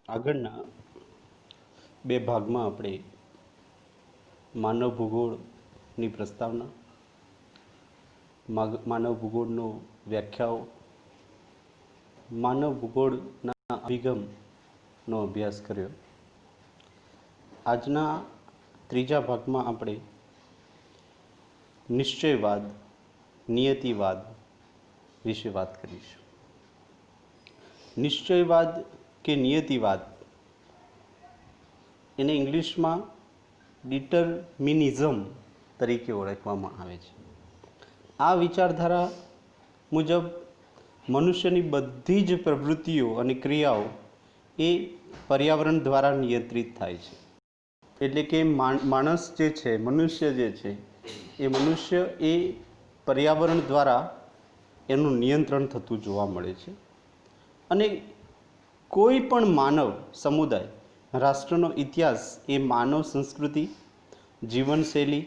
આગળના બે ભાગમાં આપણે માનવ ભૂગોળની પ્રસ્તાવના, માનવ ભૂગોળનો વ્યાખ્યાઓ, માનવ ભૂગોળના અભિગમનો અભ્યાસ કર્યો. આજના ત્રીજા ભાગમાં આપણે નિશ્ચયવાદ, નિયતિવાદ વિશે વાત કરીશું. નિશ્ચયવાદ કે નિયતિવાદ એને ઇંગ્લિશમાં ડિટરમિનિઝમ તરીકે ઓળખવામાં આવે છે. આ વિચારધારા મુજબ મનુષ્યની બધી જ પ્રવૃત્તિઓ અને ક્રિયાઓ એ પર્યાવરણ દ્વારા નિયંત્રિત થાય છે. એટલે કે માણસ જે છે, મનુષ્ય જે છે, એ મનુષ્ય એ પર્યાવરણ દ્વારા એનું નિયંત્રણ થતું જોવા મળે છે. અને કોઈ પણ માનવ સમુદાય, રાષ્ટ્રનો ઇતિહાસ એ માનવ સંસ્કૃતિ, જીવનશૈલી,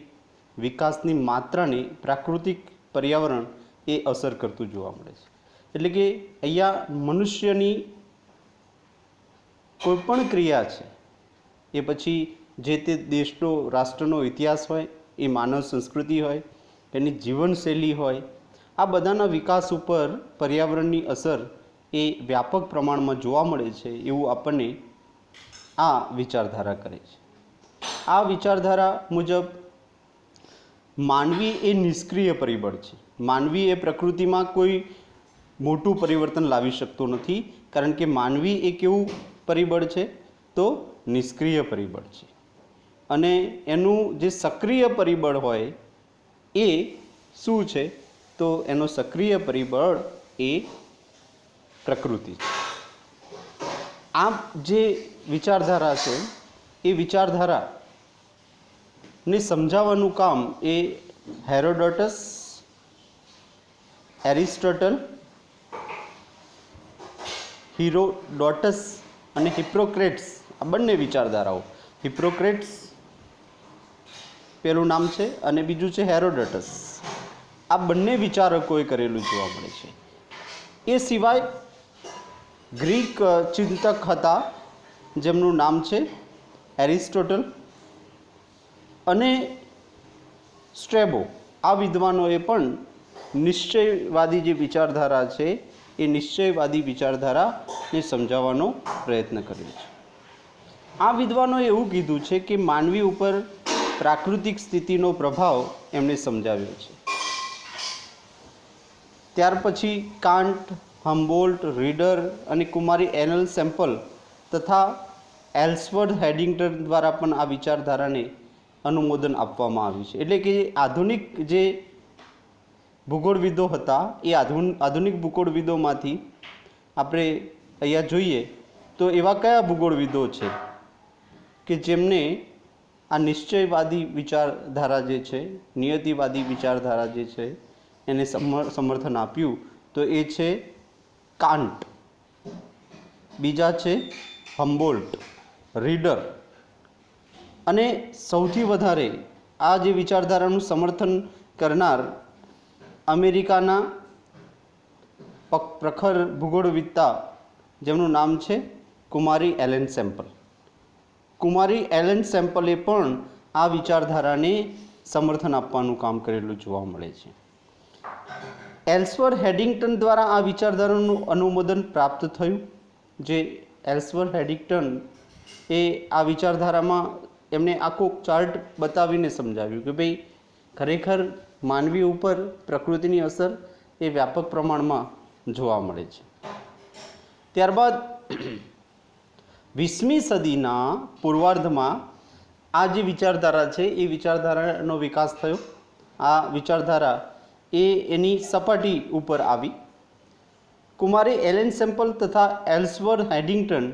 વિકાસની માત્રાને પ્રાકૃતિક પર્યાવરણ એ અસર કરતું જોવા મળે છે. એટલે કે અહીંયા મનુષ્યની કોઈ પણ ક્રિયા છે, એ પછી જે તે દેશનો, રાષ્ટ્રનો ઇતિહાસ હોય, એ માનવ સંસ્કૃતિ હોય, એની જીવનશૈલી હોય, આ બધાના વિકાસ ઉપર પર્યાવરણની અસર એ વ્યાપક પ્રમાણમાં જોવા મળે છે એવું આપણને આ વિચારધારા કરે છે. આ વિચારધારા મુજબ માનવી એ નિષ્ક્રિય પરિબળ છે. માનવી એ પ્રકૃતિમાં કોઈ મોટું પરિવર્તન લાવી શકતો નથી, કારણ કે માનવી એ કેવું પરિબળ છે? તો નિષ્ક્રિય પરિબળ છે. અને એનું જે સક્રિય પરિબળ હોય એ શું છે? તો એનો સક્રિય પરિબળ એ પ્રકૃતિ છે. આ જે વિચારધારા છે એ વિચારધારાને સમજાવવાનું કામ એ હેરોડોટસ, એરિસ્ટોટલ, હિરોડોટસ અને હિપ્પોક્રેટ્સ, આ બંને વિચારધારાઓ, હિપ્પોક્રેટ્સ પેલું નામ છે અને બીજું છે હેરોડોટસ, આ બંને વિચારકોએ કરેલું જોવા મળે છે. એ સિવાય ગ્રીક ચિંતક હતા જેમનું નામ છે એરિસ્ટોટલ અને સ્ટ્રેબો, આ વિદ્વાનોએ પણ નિશ્ચયવાદી જે વિચારધારા છે એ નિશ્ચયવાદી વિચારધારાને સમજાવવાનો પ્રયત્ન કર્યો છે. આ વિદ્વાનોએ એવું કીધું છે કે માનવી ઉપર પ્રાકૃતિક સ્થિતિનો પ્રભાવ એમણે સમજાવ્યો છે. ત્યાર પછી કાન્ટ, હમ્બોલ્ટ, રીડર અને કુમારી એનલ સેમ્પલ તથા એલ્સવર્થ હેડિંગ્ટન દ્વારા પણ આ વિચારધારાને અનુમોદન આપવામાં આવ્યું છે. એટલે કે આધુનિક જે ભૂગોળવિદો હતા એ આધુનિક ભૂગોળવિદોમાંથી આપણે અહીંયા જોઈએ તો એવા કયા ભૂગોળવિદો છે કે જેમને આ નિશ્ચયવાદી વિચારધારા જે છે, નિયતિવાદી વિચારધારા જે છે એને સમર્થન આપ્યું? તો એ છે કાન્ટ, બીજા છે હમ્બોલ્ટ, રીડર અને સૌથી વધારે આ જે વિચારધારાનું સમર્થન કરનાર અમેરિકાના પ્રખર ભૂગોળવિદતા જેમનું નામ છે કુમારી એલેન સેમ્પલ. કુમારી એલેન સેમ્પલે પણ આ વિચારધારાને સમર્થન આપવાનું કામ કરેલું જોવા મળે છે. એલ્સવર્થ હેડિંગ્ટન દ્વારા આ વિચારધારાનું અનુમોદન પ્રાપ્ત થયું. જે એલ્સવર્થ હેડિંગ્ટન એ આ વિચારધારામાં એમને આખો ચાર્ટ બતાવીને સમજાવ્યું કે ભાઈ ખરેખર માનવી ઉપર પ્રકૃતિની અસર એ વ્યાપક પ્રમાણમાં જોવા મળે છે. ત્યારબાદ 20મી સદીના પૂર્વાર્ધમાં આ જે વિચારધારા છે એ વિચારધારાનો વિકાસ થયો. આ વિચારધારા એ એની સપાટી ઉપર આવી. કુમારી એલેન સેમ્પલ તથા એલ્સવર્થ હેડિંગ્ટન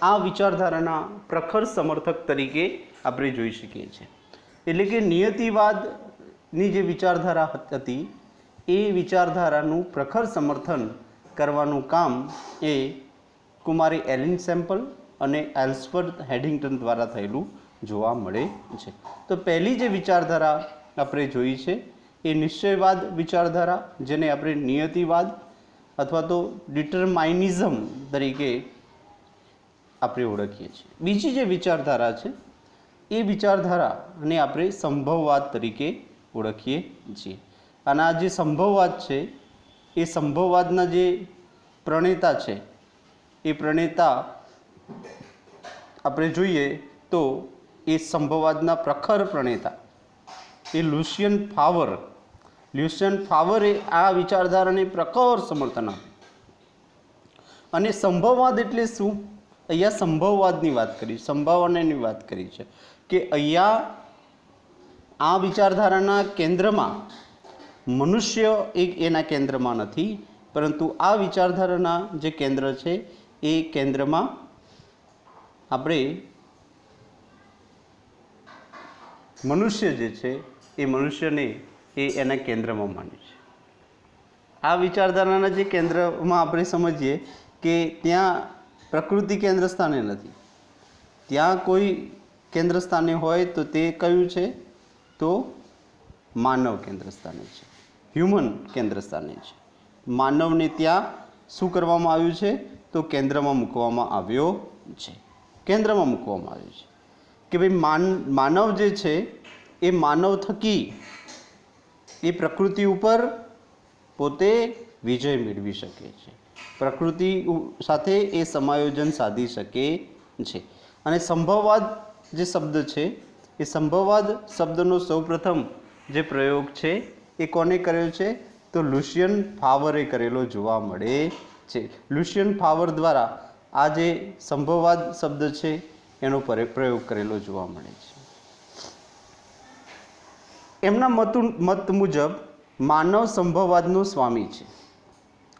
આ વિચારધારાના પ્રખર સમર્થક તરીકે આપણે જોઈ શકીએ છીએ. એટલે કે નિયતિવાદની જે વિચારધારા હતી એ વિચારધારાનું પ્રખર સમર્થન કરવાનું કામ એ કુમારી એલેન સેમ્પલ અને એલ્સવર્થ હેડિંગ્ટન દ્વારા થયેલું જોવા મળે છે. તો પહેલી જે વિચારધારા આપણે જોઈ છે એ નિશ્ચયવાદ વિચારધારા, જેને આપણે નિયતિવાદ અથવા તો ડિટરમાઇનિઝમ તરીકે આપણે ઓળખીએ છીએ. બીજી જે વિચારધારા છે એ વિચારધારાને આપણે સંભવવાદ તરીકે ઓળખીએ છીએ. અને આ જે સંભવવાદ છે એ સંભવવાદના જે પ્રણેતા છે એ પ્રણેતા આપણે જોઈએ તો એ સંભવવાદના પ્રખર પ્રણેતા એ લ્યુસિયન ફાવરે આ વિચારધારાને પ્રખર સમર્થન આપ્યું. અને સંભવવાદ એટલે શું? અહીંયા સંભવવાદની વાત કરી, સંભાવનાની વાત કરી છે કે અહીંયા આ વિચારધારાના કેન્દ્રમાં મનુષ્ય એક એના કેન્દ્રમાં નથી, પરંતુ આ વિચારધારાના જે કેન્દ્ર છે એ કેન્દ્રમાં આપણે મનુષ્ય જે છે એ મનુષ્યને એ એના કેન્દ્રમાં માન્યું છે. આ વિચારધારાના જે કેન્દ્રમાં આપણે સમજીએ કે ત્યાં પ્રકૃતિ કેન્દ્ર સ્થાને નથી, ત્યાં કોઈ કેન્દ્ર સ્થાને હોય તો તે કયું છે? તો માનવ કેન્દ્ર સ્થાને છે, હ્યુમન કેન્દ્ર સ્થાને છે. માનવને ત્યાં શું કરવામાં આવ્યું છે? તો કેન્દ્રમાં મૂકવામાં આવ્યો છે. કેન્દ્રમાં મૂકવામાં આવ્યું છે કે ભાઈ માનવ જે છે એ માનવ થકી એ પ્રકૃતિ ઉપર પોતે વિજય મેળવી શકે છે, પ્રકૃતિ સાથે એ સમાયોજન સાધી શકે છે. અને સંભવવાદ જે શબ્દ છે એ સંભવવાદ શબ્દનો સૌપ્રથમ જે પ્રયોગ છે એ કોને કર્યો છે? તો લ્યુસિયન ફાવરે કરેલો જોવા મળે છે. લ્યુસિયન ફાવર દ્વારા આ જે સંભવવાદ શબ્દ છે એનો પ્રયોગ કરેલો જોવા મળે છે. એમના મત મુજબ માનવ સંભવવાદનો સ્વામી છે.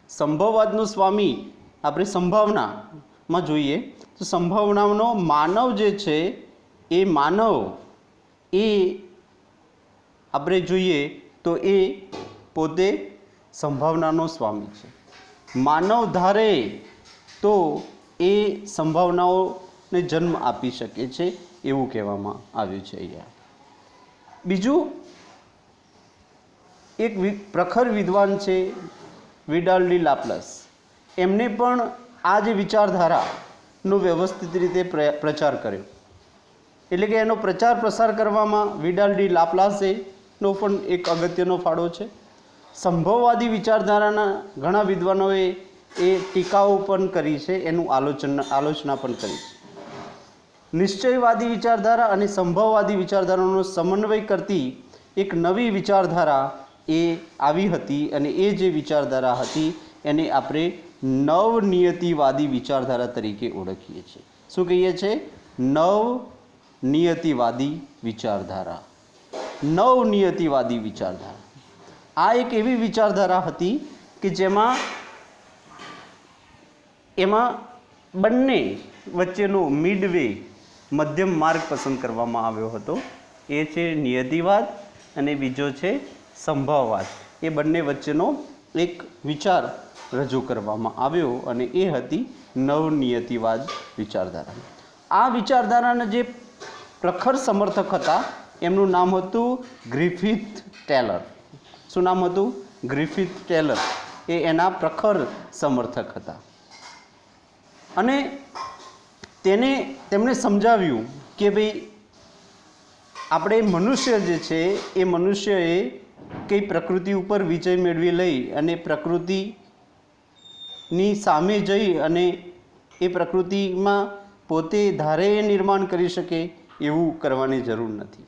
સંભવવાદનો સ્વામી આપણે સંભાવનામાં જોઈએ તો સંભાવનાનો માનવ જે છે એ માનવ એ આપણે જોઈએ તો એ પોતે સંભાવનાનો સ્વામી છે. માનવ ધારે તો એ સંભાવનાઓને જન્મ આપી શકે છે એવું કહેવામાં આવ્યું છે અહીંયા. બીજું એક પ્રખર વિદ્વાન છે વિડાલ ડી લાપ્લાસ. એમને પણ આ જે વિચારધારાનો વ્યવસ્થિત રીતે પ્રચાર કર્યો, એટલે કે એનો પ્રચાર પ્રસાર કરવામાં વિડાલ ડી લાપ્લાસેનો પણ એક અગત્યનો ફાળો છે. સંભવવાદી વિચારધારાના ઘણા વિદ્વાનોએ એ ટીકાઓ પણ કરી છે, એનું આલોચના પણ કરી છે. નિશ્ચયવાદી વિચારધારા અને સંભવવાદી વિચારધારાનો સમન્વય કરતી એક નવી વિચારધારા એ આવી હતી, અને એ જે વિચારધારા હતી એને આપણે નવનિયતિવાદી વિચારધારા તરીકે ઓળખીએ છીએ. શું કહીએ છીએ? નવનિયતિવાદી વિચારધારા. નવનિયતિવાદી વિચારધારા આ એક એવી વિચારધારા હતી કે એમાં બંને વચ્ચેનો મિડવે મધ્યમ માર્ગ પસંદ કરવામાં આવ્યો હતો. એ છે નિયતિવાદ અને બીજો છે સંભવવાદ. એ બંને વચ્ચેનો એક વિચાર રજૂ કરવામાં આવ્યો અને એ હતી નવનિયતિવાદ વિચારધારા. આ વિચારધારાના જે પ્રખર સમર્થક હતા એમનું નામ હતું ગ્રિફિથ ટેલર. શું નામ હતું? Griffith Taylor. એ એના પ્રખર સમર્થક હતા. અને તેમણે સમજાવ્યું કે ભાઈ આપણે મનુષ્ય જે છે એ મનુષ્યએ કંઈ પ્રકૃતિ ઉપર વિજય મેળવી લઈ અને પ્રકૃતિની સામે જઈ અને એ પ્રકૃતિમાં પોતે ધારે નિર્માણ કરી શકે એવું કરવાની જરૂર નથી.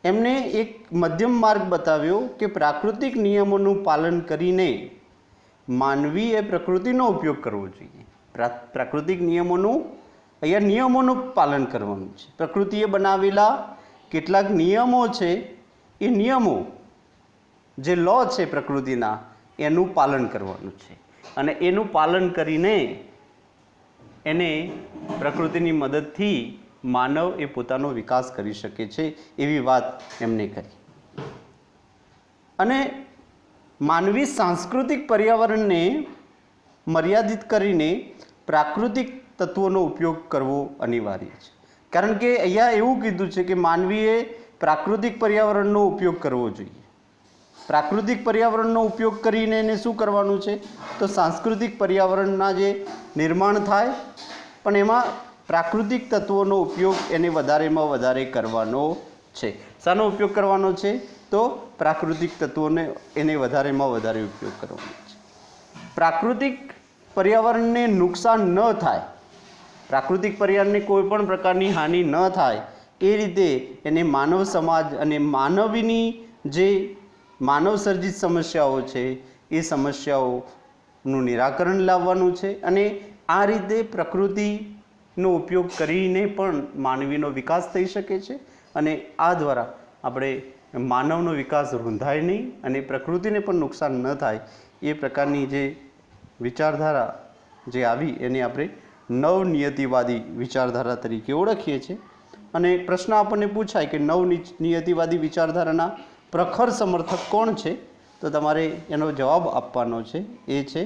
એમને એક મધ્યમ માર્ગ બતાવ્યો કે પ્રાકૃતિક નિયમોનું પાલન કરીને માનવીએ પ્રકૃતિનો ઉપયોગ કરવો જોઈએ. પ્રાકૃતિક નિયમોનું અહીંયા નિયમોનું પાલન કરવાનું છે. પ્રકૃતિએ બનાવેલા કેટલાક નિયમો છે, એ નિયમો જે લો છે પ્રકૃતિના એનું પાલન કરવાનું છે, અને એનું પાલન કરીને એને પ્રકૃતિની મદદથી માનવ એ પોતાનો વિકાસ કરી શકે છે એવી વાત એમને કરી. અને માનવી સાંસ્કૃતિક પર્યાવરણને મર્યાદિત કરીને પ્રાકૃતિક તત્વોનો ઉપયોગ કરવો અનિવાર્ય છે. કારણ કે અહીંયા એવું કીધું છે કે માનવીએ પ્રાકૃતિક પર્યાવરણનો ઉપયોગ કરવો જોઈએ. પ્રાકૃતિક પર્યાવરણનો ઉપયોગ કરીને એને શું કરવાનું છે? તો સાંસ્કૃતિક પર્યાવરણના જે નિર્માણ થાય પણ એમાં પ્રાકૃતિક તત્વોનો ઉપયોગ એને વધારેમાં વધારે કરવાનો છે. શાનો ઉપયોગ કરવાનો છે? તો પ્રાકૃતિક તત્વોને એને વધારેમાં વધારે ઉપયોગ કરવાનો છે. પ્રાકૃતિક પર્યાવરણને નુકસાન ન થાય, પ્રાકૃતિક પર્યાવરણને કોઈ પણ પ્રકારની હાનિ ન થાય એ રીતે એને માનવ સમાજ અને માનવીની જે માનવ સર્જિત સમસ્યાઓ છે એ સમસ્યાઓનું નિરાકરણ લાવવાનું છે. અને આ રીતે પ્રકૃતિનો ઉપયોગ કરીને પણ માનવીનો વિકાસ થઈ શકે છે. અને આ દ્વારા આપણે માનવનો વિકાસ રૂંધાય નહીં અને પ્રકૃતિને પણ નુકસાન ન થાય એ પ્રકારની જે વિચારધારા જે આવી એને આપણે નવનિયતિવાદી વિચારધારા તરીકે ઓળખીએ છીએ. અને પ્રશ્ન આપણને પૂછાય કે નવનિયતિવાદી વિચારધારાના પ્રખર સમર્થક કોણ છે? તો તમારે એનો જવાબ આપવાનો છે. એ છે,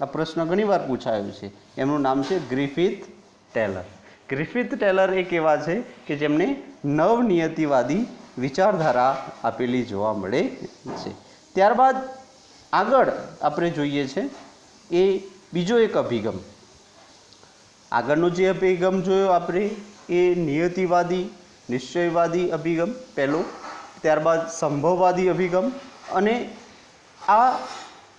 આ પ્રશ્ન ઘણીવાર પૂછાયો છે, એમનું નામ છે ગ્રિફિથ ટેલર. ગ્રિફિથ ટેલર એક એવા છે કે જેમને નવનિયતિવાદી વિચારધારા આપેલી જોવા મળે છે. ત્યારબાદ આગળ આપણે જોઈએ છે એ બીજો એક અભિગમ. આગળનો જે અભિગમ જોયો આપણે એ નિયતિવાદી નિશ્ચયવાદી અભિગમ પહેલો, ત્યારબાદ સંભવવાદી અભિગમ અને આ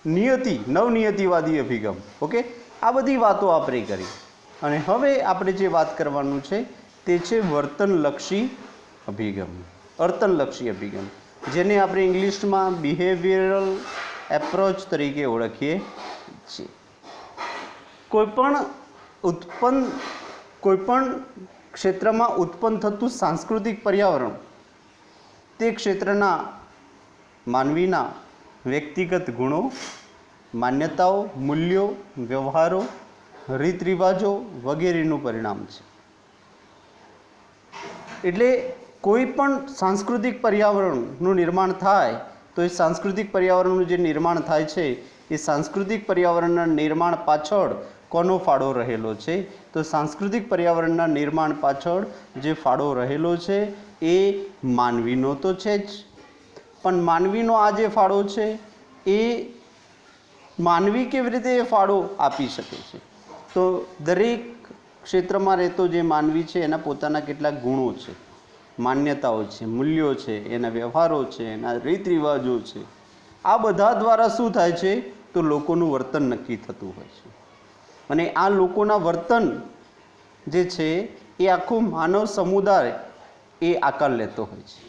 નવનિયતિવાદી અભિગમ. ઓકે, આ બધી વાતો આપણે કરી. અને હવે આપણે જે વાત કરવાનું છે તે છે વર્તનલક્ષી અભિગમ. વર્તનલક્ષી અભિગમ, જેને આપણે ઇંગ્લિશમાં બિહેવિયરલ એપ્રોચ તરીકે ઓળખીએ છીએ. કોઈપણ ક્ષેત્રમાં ઉત્પન્ન થતું સાંસ્કૃતિક પર્યાવરણ તે ક્ષેત્રના માનવીના વ્યક્તિગત ગુણો, માન્યતાઓ, મૂલ્યો, વ્યવહારો, રીત રિવાજો વગેરેનું પરિણામ છે. એટલે કોઈ પણ સાંસ્કૃતિક પર્યાવરણનું નિર્માણ થાય તો એ સાંસ્કૃતિક પર્યાવરણનું જે નિર્માણ થાય છે એ સાંસ્કૃતિક પર્યાવરણના નિર્માણ પાછળ કોનો ફાળો રહેલો છે? તો સાંસ્કૃતિક પર્યાવરણના નિર્માણ પાછળ જે ફાળો રહેલો છે એ માનવીનો તો છે જ, પણ માનવીનો આ જે ફાળો છે એ માનવી કેવી રીતે એ ફાળો આપી શકે છે? તો દરેક ક્ષેત્રમાં રહેતો જે માનવી છે એના પોતાના કેટલાક ગુણો છે, માન્યતાઓ છે, મૂલ્યો છે, એના વ્યવહારો છે, એના રીત રિવાજો છે. આ બધા દ્વારા શું થાય છે? તો લોકોનું વર્તન નક્કી થતું હોય છે. અને આ લોકોના વર્તન જે છે એ આખું માનવ સમુદાય એ આકાર લેતો હોય છે.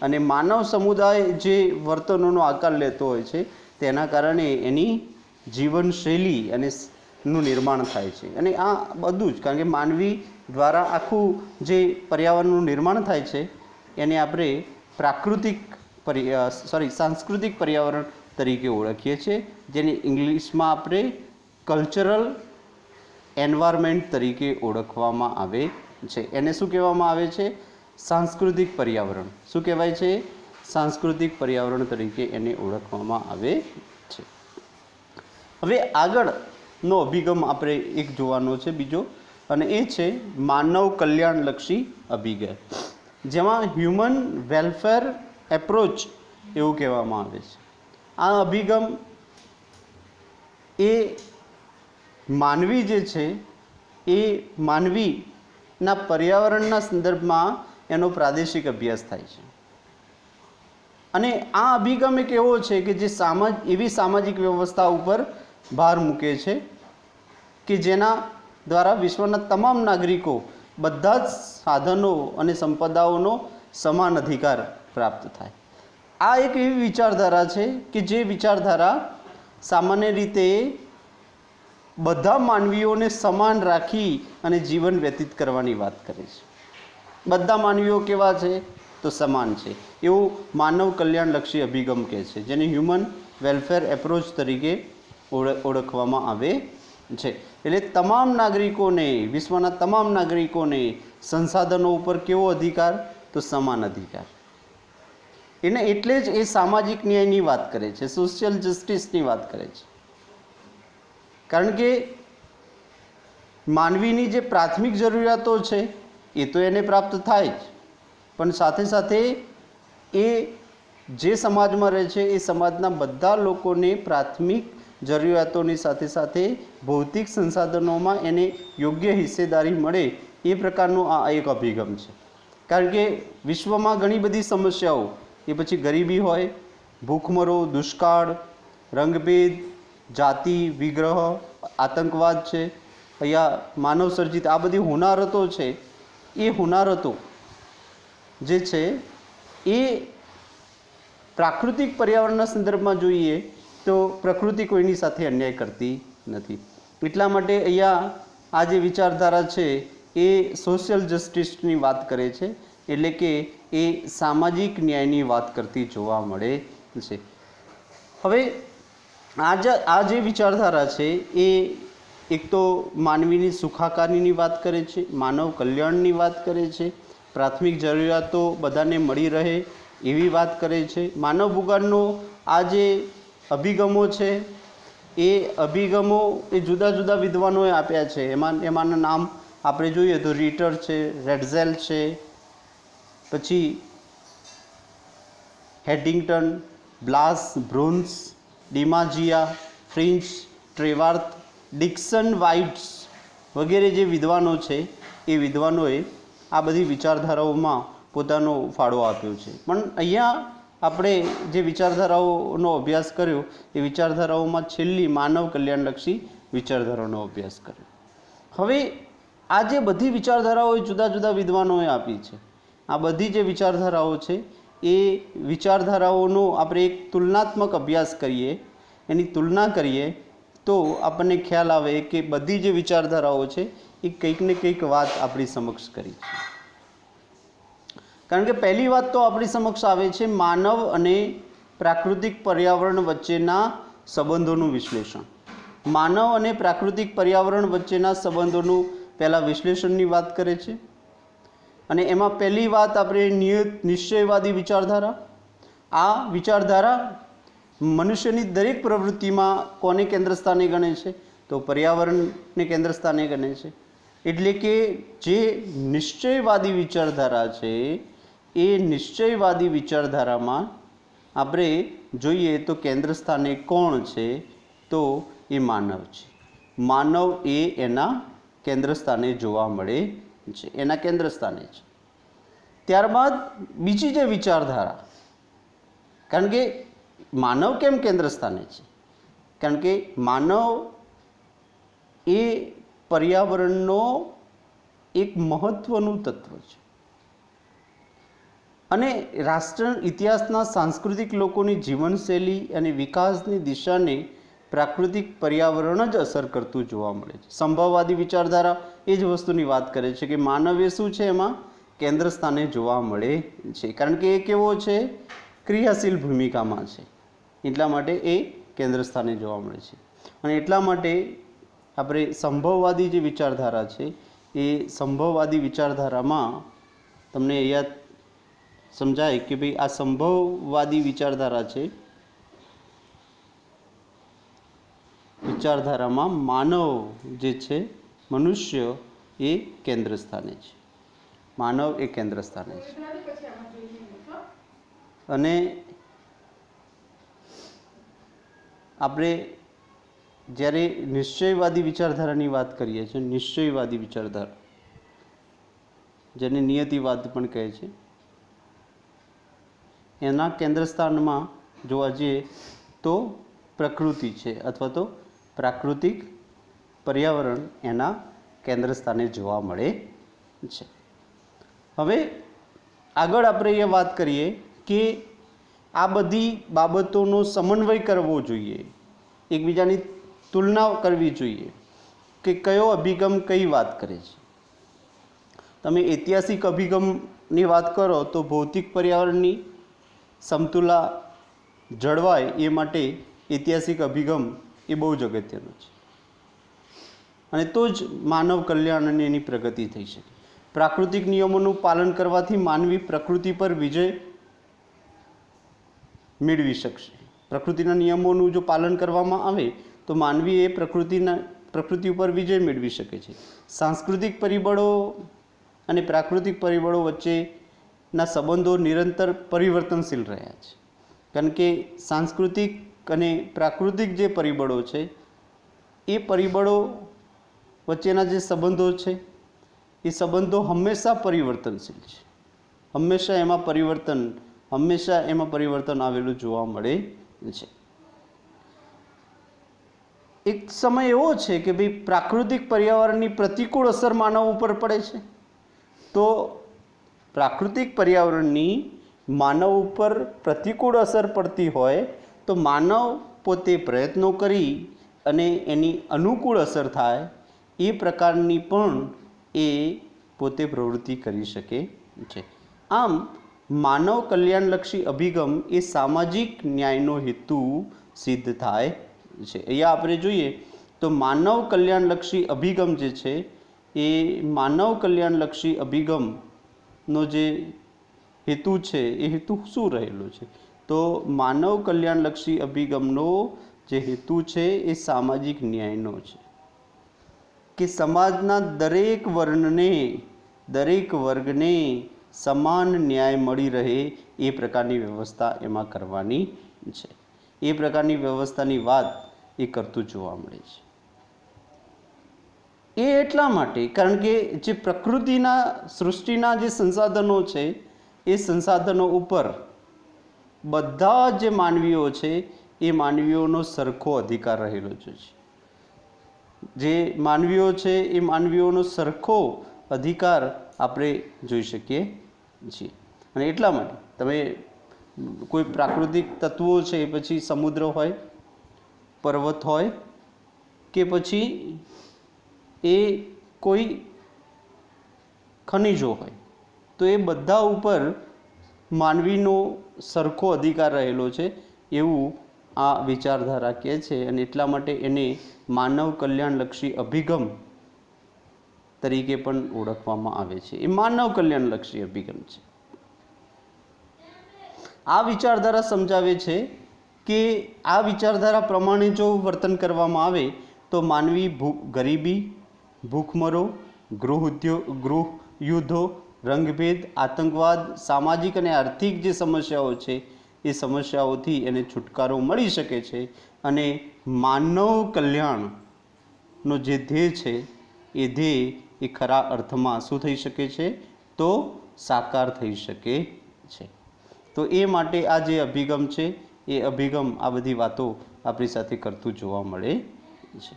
અને માનવ સમુદાય જે વર્તનોનો આકાર લેતો હોય છે તેના કારણે એની જીવનશૈલી અને નું નિર્માણ થાય છે. અને આ બધું જ કારણ કે માનવી દ્વારા આખું જે પર્યાવરણનું નિર્માણ થાય છે એને આપણે સાંસ્કૃતિક પર્યાવરણ તરીકે ઓળખીએ છીએ, જેને ઇંગ્લિશમાં આપણે કલ્ચરલ એન્વાયરમેન્ટ તરીકે ઓળખવામાં આવે છે. એને શું કહેવામાં આવે છે? સાંસ્કૃતિક પર્યાવરણ. શું કહેવાય છે? સાંસ્કૃતિક પર્યાવરણ તરીકે એને ઓળખવામાં આવે છે. હવે આગળનો અભિગમ આપણે એક જોવાનો છે બીજો, અને એ છે માનવ કલ્યાણલક્ષી અભિગમ, જેમાં હ્યુમન વેલફેર એપ્રોચ એવું કહેવામાં આવે છે. આ અભિગમ એ માનવી જે છે એ માનવીના પર્યાવરણના સંદર્ભમાં એનો પ્રાદેશિક અભ્યાસ થાય છે. અને આ અભિગમ એક એવો છે કે જે એવી સામાજિક વ્યવસ્થા ઉપર ભાર મૂકે છે કે જેના દ્વારા વિશ્વના તમામ નાગરિકો બધા જ સાધનો અને સંપદાઓનો સમાન અધિકાર પ્રાપ્ત થાય. આ એક એવી વિચારધારા છે કે જે વિચારધારા સામાન્ય રીતે બધા માનવીઓને સમાન રાખી અને જીવન વ્યતીત કરવાની વાત કરે છે. બધા માનવીઓ કેવા છે? તો સમાન છે. એવું માનવ કલ્યાણલક્ષી અભિગમ કહે છે, જેને હ્યુમન વેલફેર એપ્રોચ તરીકે ઓળખવામાં આવે છે. એટલે તમામ નાગરિકોને, વિશ્વના તમામ નાગરિકોને સંસાધનો ઉપર કેવો અધિકાર? તો સમાન અધિકાર. એને એટલે જ એ સામાજિક ન્યાયની વાત કરે છે, સોશિયલ જસ્ટિસની વાત કરે છે. કારણ કે માનવીની જે પ્રાથમિક જરૂરિયાતો છે એ તો એને પ્રાપ્ત થાય જ, પણ સાથે સાથે એ જે સમાજમાં રહે છે એ સમાજના બધા લોકોને પ્રાથમિક જરૂરિયાતોની સાથે સાથે ભૌતિક સંસાધનોમાં એને યોગ્ય હિસ્સેદારી મળે એ પ્રકારનો આ એક અભિગમ છે. કારણ કે વિશ્વમાં ઘણી બધી સમસ્યાઓ, એ પછી ગરીબી હોય, ભૂખમરો, દુષ્કાળ, રંગભેદ, જાતિ વિગ્રહ, આતંકવાદ છે, અહીંયા માનવ સર્જિત આ બધી હોનારતો છે. એ હોનારતો જે છે એ પ્રાકૃતિક પર્યાવરણના સંદર્ભમાં જોઈએ તો પ્રકૃતિ કોઈની સાથે અન્યાય કરતી નથી. એટલા માટે અહીંયા આ જે વિચારધારા છે એ સોશિયલ જસ્ટિસની વાત કરે છે, એટલે કે એ સામાજિક ન્યાયની વાત કરતી જોવા મળે છે. હવે આ જે વિચારધારા છે એ એક તો માનવીની સુખાકારીની વાત કરે છે, માનવ કલ્યાણની વાત કરે છે, પ્રાથમિક જરૂરિયાતો બધાને મળી રહે એવી વાત કરે છે. માનવ ભૂગોળનો આ જે અભિગમો છે એ અભિગમો એ જુદા જુદા વિદ્વાનોએ આપ્યા છે. એમાંના નામ આપણે જોઈએ તો રીટર છે, રેડઝેલ છે, પછી હેડિંગ્ટન, બ્લાસ, બ્રોન્સ, ડિમાજિયા, ફ્રિન્ચ, ટ્રેવાર્થ, ડિક્સન, વાઇટ્સ વગેરે જે વિદ્વાનો છે એ વિદ્વાનોએ આ બધી વિચારધારાઓમાં પોતાનો ફાળો આપ્યો છે. પણ અહીંયા આપણે જે વિચારધારાઓનો અભ્યાસ કર્યો એ વિચારધારાઓમાં છેલ્લી માનવ કલ્યાણલક્ષી વિચારધારાઓનો અભ્યાસ કર્યો. હવે આ જે બધી વિચારધારાઓ જુદા જુદા વિદ્વાનોએ આપી છે, આ બધી જે વિચારધારાઓ છે એ વિચારધારાઓનો આપણે એક તુલનાત્મક અભ્યાસ કરીએ, એની તુલના કરીએ તો આપણને ખ્યાલ આવે કે બધી જે વિચારધારાઓ છે એ કંઈક ને કંઈક વાત આપણી સમક્ષ કરી છે. કારણ કે પહેલી વાત તો આપણી સમક્ષ આવે છે માનવ અને પ્રાકૃતિક પર્યાવરણ વચ્ચેના સંબંધોનું વિશ્લેષણ. માનવ અને પ્રાકૃતિક પર્યાવરણ વચ્ચેના સંબંધોનું પહેલાં વિશ્લેષણની વાત કરે છે. અને એમાં પહેલી વાત આપણે નિશ્ચયવાદી વિચારધારા. આ વિચારધારા મનુષ્યની દરેક પ્રવૃત્તિમાં કોને કેન્દ્ર સ્થાને ગણે છે? તો પર્યાવરણને કેન્દ્ર સ્થાને ગણે છે. એટલે કે જે નિશ્ચયવાદી વિચારધારા છે એ નિશ્ચયવાદી વિચારધારામાં આપણે જોઈએ તો કેન્દ્ર સ્થાને કોણ છે? તો એ માનવ છે. માનવ એ એના કેન્દ્ર સ્થાને જોવા મળે છે, એના કેન્દ્ર સ્થાને છે. ત્યારબાદ બીજી જે વિચારધારા, કારણ કે માનવ કેમ કેન્દ્ર સ્થાને છે? કારણ કે માનવ એ પર્યાવરણનો એક મહત્ત્વનું તત્વ છે અને રાષ્ટ્ર ઇતિહાસના સાંસ્કૃતિક લોકોની જીવનશૈલી અને વિકાસની દિશાને પ્રાકૃતિક પર્યાવરણ જ અસર કરતું જોવા મળે છે. સંભવવાદી વિચારધારા એ જ વસ્તુની વાત કરે છે કે માનવ એ શું છે? એમાં કેન્દ્ર સ્થાને જોવા મળે છે. કારણ કે એ કેવો છે? ક્રિયાશીલ ભૂમિકામાં છે, એટલા માટે એ કેન્દ્ર સ્થાને જોવા મળે છે. અને એટલા માટે આપણે સંભવવાદી જે વિચારધારા છે એ સંભવવાદી વિચારધારામાં તમને યાદ સમજાય કે ભાઈ આ સંભવવાદી વિચારધારા છે, વિચારધારામાં માનવ જે છે, મનુષ્ય એ કેન્દ્ર સ્થાને છે. માનવ એ કેન્દ્ર સ્થાને છે. અને આપણે જ્યારે નિશ્ચયવાદી વિચારધારાની વાત કરીએ છીએ, નિશ્ચયવાદી વિચારધારા જેને નિયતિવાદ પણ કહે છે, એના કેન્દ્ર સ્થાનમાં જોવા જઈએ તો પ્રકૃતિ છે અથવા તો પ્રાકૃતિક પર્યાવરણ એના કેન્દ્ર સ્થાને જોવા મળે છે. હવે આગળ આપણે એ વાત કરીએ કે આ બધી બાબતોનો સમન્વય કરવો જોઈએ, એકબીજાની તુલના કરવી જોઈએ કે કયો અભિગમ કઈ વાત કરે છે. તમે ઐતિહાસિક અભિગમની વાત કરો તો ભૌતિક પર્યાવરણની સમતુલા જળવાય એ માટે ઐતિહાસિક અભિગમ એ બહુ જ અગત્યનો છે અને તો જ માનવ કલ્યાણ અને એની પ્રગતિ થઈ શકે. પ્રાકૃતિક નિયમોનું પાલન કરવાથી માનવી પ્રકૃતિ પર વિજય મેળવી શકશે. પ્રકૃતિના નિયમોનું જો પાલન કરવામાં આવે તો માનવી એ પ્રકૃતિ ઉપર વિજય મેળવી શકે છે. સાંસ્કૃતિક પરિબળો અને પ્રાકૃતિક પરિબળો વચ્ચેના સંબંધો નિરંતર પરિવર્તનશીલ રહ્યા છે. કારણ કે સાંસ્કૃતિક અને પ્રાકૃતિક જે પરિબળો છે એ પરિબળો વચ્ચેના જે સંબંધો છે એ સંબંધો હંમેશા પરિવર્તનશીલ છે, હંમેશા એમાં પરિવર્તન આવેલું જોવા મળે છે. એક સમય એવો છે કે ભાઈ પ્રાકૃતિક પર્યાવરણની પ્રતિકૂળ અસર માનવ ઉપર પડે છે, તો પ્રાકૃતિક પર્યાવરણની માનવ ઉપર પ્રતિકૂળ અસર પડતી હોય તો માનવ પોતે પ્રયત્નો કરી અને એની અનુકૂળ અસર થાય એ પ્રકારની પણ એ પોતે પ્રવૃત્તિ કરી શકે છે. આમ માનવ કલ્યાણલક્ષી અભિગમ એ સામાજિક ન્યાયનો હેતુ સિદ્ધ થાય છે. અહીંયા આપણે જોઈએ તો માનવ કલ્યાણલક્ષી અભિગમ જે છે એ માનવ કલ્યાણલક્ષી અભિગમનો જે હેતુ છે એ હેતુ શું રહેલો છે? તો માનવ કલ્યાણલક્ષી અભિગમનો જે હેતુ છે એ સામાજિક ન્યાયનો છે, કે સમાજના દરેક વર્ગને સમાન ન્યાય મળી રહે એ પ્રકારની વ્યવસ્થા એમાં કરવાની છે. એ પ્રકારની વ્યવસ્થાની વાત એ કરતું જોવા મળે છે. એ એટલા માટે કારણ કે જે પ્રકૃતિના સૃષ્ટિના જે સંસાધનો છે એ સંસાધનો ઉપર બધા જે માનવીઓ છે એ માનવીઓનો સરખો અધિકાર રહેલો છે. જે માનવીઓ છે એ માનવીઓનો સરખો અધિકાર આપણે જોઈ શકીએ છીએ. અને એટલા માટે તમે કોઈ પ્રાકૃતિક તત્વો છે, પછી સમુદ્ર હોય, પર્વત હોય, કે પછી એ કોઈ ખનિજો હોય, તો એ બધા ઉપર માનવીનો સરખો અધિકાર રહેલો છે એવું આ વિચારધારા કહે છે. અને એટલા માટે એને માનવ કલ્યાણલક્ષી અભિગમ તરીકે પણ ઓળખવામાં આવે છે. એ માનવ કલ્યાણલક્ષી અભિગમ છે. આ વિચારધારા સમજાવે છે કે આ વિચારધારા પ્રમાણે જો વર્તન કરવામાં આવે તો માનવી ગરીબી, ભૂખમરો, ગૃહ યુદ્ધો, રંગભેદ, આતંકવાદ, સામાજિક અને આર્થિક જે સમસ્યાઓ છે એ સમસ્યાઓથી એને છુટકારો મળી શકે છે. અને માનવ કલ્યાણનો જે ધ્યેય છે એ ધ્યેય એ ખરા અર્થમાં શું થઈ શકે છે? તો સાકાર થઈ શકે છે. તો એ માટે આ જે અભિગમ છે એ અભિગમ આ બધી વાતો આપણી સાથે કરતું જોવા મળે છે.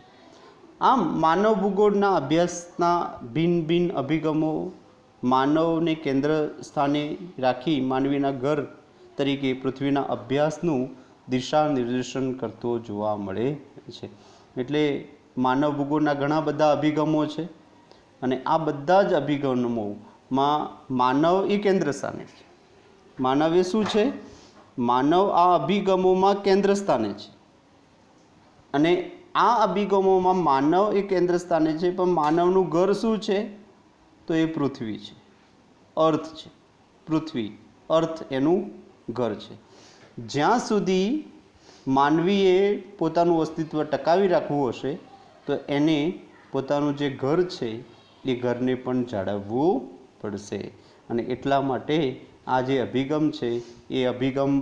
આમ માનવ ભૂગોળના અભ્યાસના ભિન્ન અભિગમો માનવને કેન્દ્ર સ્થાને રાખી માનવીના ઘર તરીકે પૃથ્વીના અભ્યાસનું દિશા નિર્દેશન કરતો જોવા મળે છે. એટલે માનવ ભૂગોળના ઘણા બધા અભિગમો છે અને આ બધા જ અભિગમોમાં માનવ એ કેન્દ્ર સ્થાને છે. માનવ એ શું છે? માનવ આ અભિગમોમાં કેન્દ્ર સ્થાને છે. અને આ અભિગમોમાં માનવ એ કેન્દ્ર સ્થાને છે, પણ માનવનું ઘર શું છે? તો એ પૃથ્વી છે, અર્થ છે. પૃથ્વી, અર્થ એનું ઘર છે. જ્યાં સુધી માનવીએ પોતાનું અસ્તિત્વ ટકાવી રાખવું હશે તો એને પોતાનું જે ઘર છે એ ઘરને પણ જાળવવું પડશે. અને એટલા માટે આ જે અભિગમ છે એ અભિગમ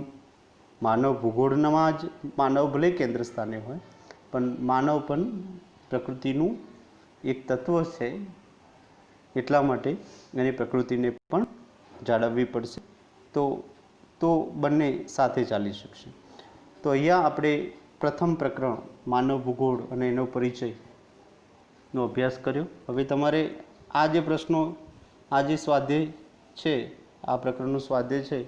માનવ ભૂગોળમાં જ માનવ ભલે કેન્દ્ર સ્થાને હોય પણ માનવ પણ પ્રકૃતિનું એક તત્વ છે, એટલા માટે એની પ્રકૃતિને પણ જાળવવી પડશે. તો બંને સાથે ચાલી શકશે. તો અહીંયા આપણે પ્રથમ પ્રકરણ માનવ ભૂગોળ અને એનો પરિચયનો અભ્યાસ કર્યો. હવે તમારે આ જે પ્રશ્નો, આ જે સ્વાધ્યાય છે, આ પ્રકરણનું સ્વાધ્યાય છે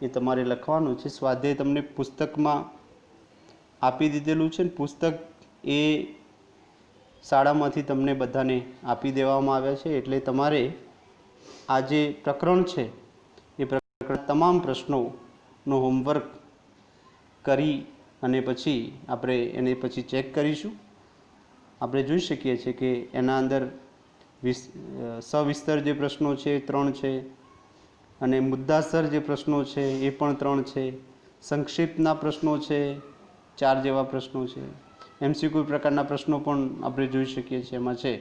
એ તમારે લખવાનું છે. સ્વાધ્યાય તમને પુસ્તકમાં આપી દીધેલું છે. પુસ્તક એ શાળામાંથી તમને બધાને આપી દેવામાં આવ્યા છે. એટલે તમારે આ જે પ્રકરણ છે એ પ્રકરણ તમામ પ્રશ્નોનો હોમવર્ક કરી અને પછી આપણે એને પછી ચેક કરીશું. આપણે જોઈ શકીએ છીએ કે એના અંદર સવિસ્તર જે પ્રશ્નો છે 3 છે, અને મુદ્દાસર જે પ્રશ્નો છે એ પણ 3 છે, સંક્ષિપ્તના પ્રશ્નો છે 4 જેવા પ્રશ્નો છે, MCQ પ્રકારના પ્રશ્નો પણ આપણે જોઈ શકીએ છીએ એમાં છે.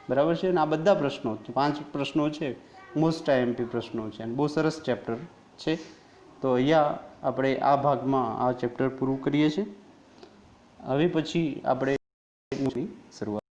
બરાબર છે ને? આ બધા પ્રશ્નો 5 પ્રશ્નો છે, મોસ્ટ IMP પ્રશ્નો છે અને બહુ સરસ ચેપ્ટર છે. તો અહીંયા આપણે આ ભાગમાં આ ચેપ્ટર પૂરું કરીએ છીએ. હવે પછી આપણે શરૂઆત